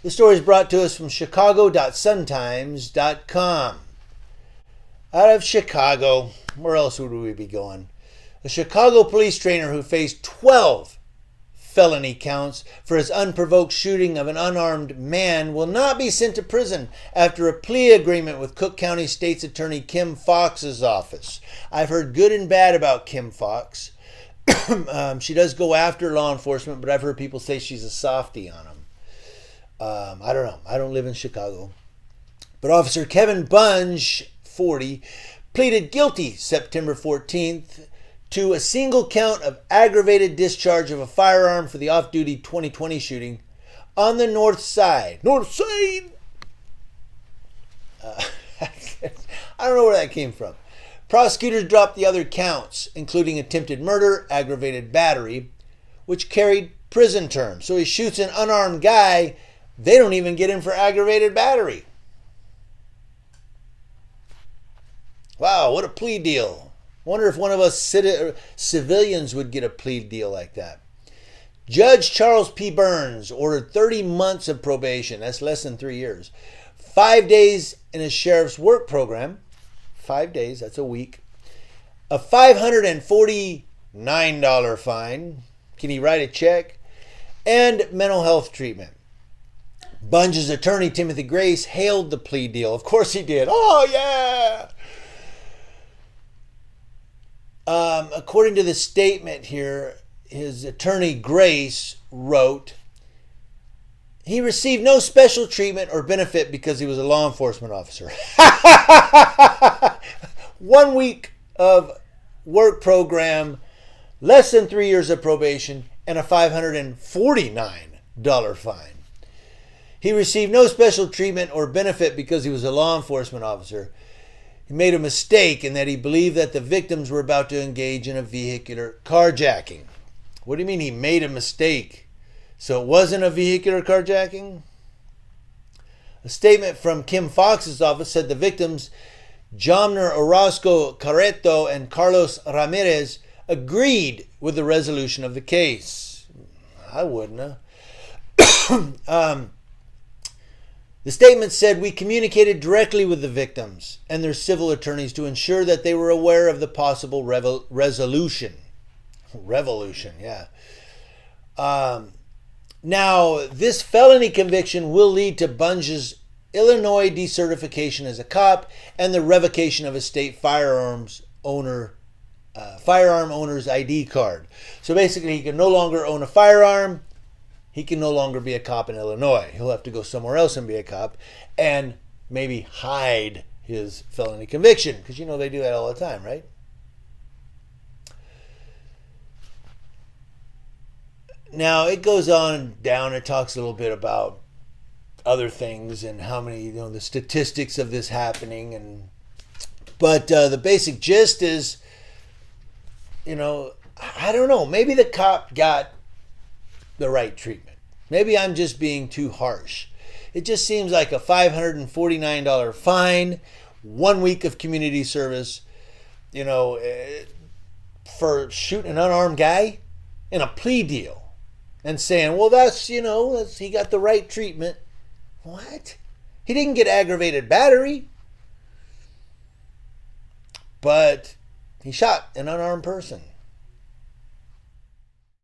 The story is brought to us from chicago.suntimes.com. Out of Chicago, where else would we be going? A Chicago police trainer who faced 12 felony counts for his unprovoked shooting of an unarmed man will not be sent to prison after a plea agreement with Cook County State's Attorney Kim Foxx's office. I've heard good and bad about Kim Foxx. She does go after law enforcement, but I've heard people say she's a softie on them. I don't know. I don't live in Chicago. But Officer Kevin Bunge, 40, pleaded guilty September 14th to a single count of aggravated discharge of a firearm for the off-duty 2020 shooting on the North Side. North Side! I don't know where that came from. Prosecutors dropped the other counts, including attempted murder, aggravated battery, which carried prison terms. So he shoots an unarmed guy. They don't even get him for aggravated battery. Wow, what a plea deal. Wonder if one of us civilians would get a plea deal like that. Judge Charles P. Burns ordered 30 months of probation. That's less than 3 years. 5 days in a sheriff's work program. 5 days, that's a week. A $549 fine. Can he write a check? And mental health treatment. Bunge's attorney, Timothy Grace, hailed the plea deal. Of course he did. Oh, yeah! According to the statement here, his attorney, Grace, wrote, he received no special treatment or benefit because he was a law enforcement officer. 1 week of work program, less than 3 years of probation, and a $549 fine. He received no special treatment or benefit because he was a law enforcement officer. He made a mistake in that he believed that the victims were about to engage in a vehicular carjacking. What do you mean he made a mistake? So it wasn't a vehicular carjacking? A statement from Kim Foxx's office said the victims, Jomner Orozco Carreto and Carlos Ramirez, agreed with the resolution of the case. I wouldn't have. The statement said, we communicated directly with the victims and their civil attorneys to ensure that they were aware of the possible resolution. Revolution, yeah. Now, this felony conviction will lead to Bunge's Illinois decertification as a cop and the revocation of a state firearm owner's ID card. So basically, he can no longer own a firearm. He can no longer be a cop in Illinois. He'll have to go somewhere else and be a cop and maybe hide his felony conviction, because you know they do that all the time, right? Now, it goes on down. It talks a little bit about other things and how many, the statistics of this happening. But the basic gist is, I don't know. Maybe the cop got the right treatment. Maybe I'm just being too harsh. It just seems like a $549 fine, 1 week of community service, for shooting an unarmed guy in a plea deal and saying, well, he got the right treatment. What? He didn't get aggravated battery, but he shot an unarmed person.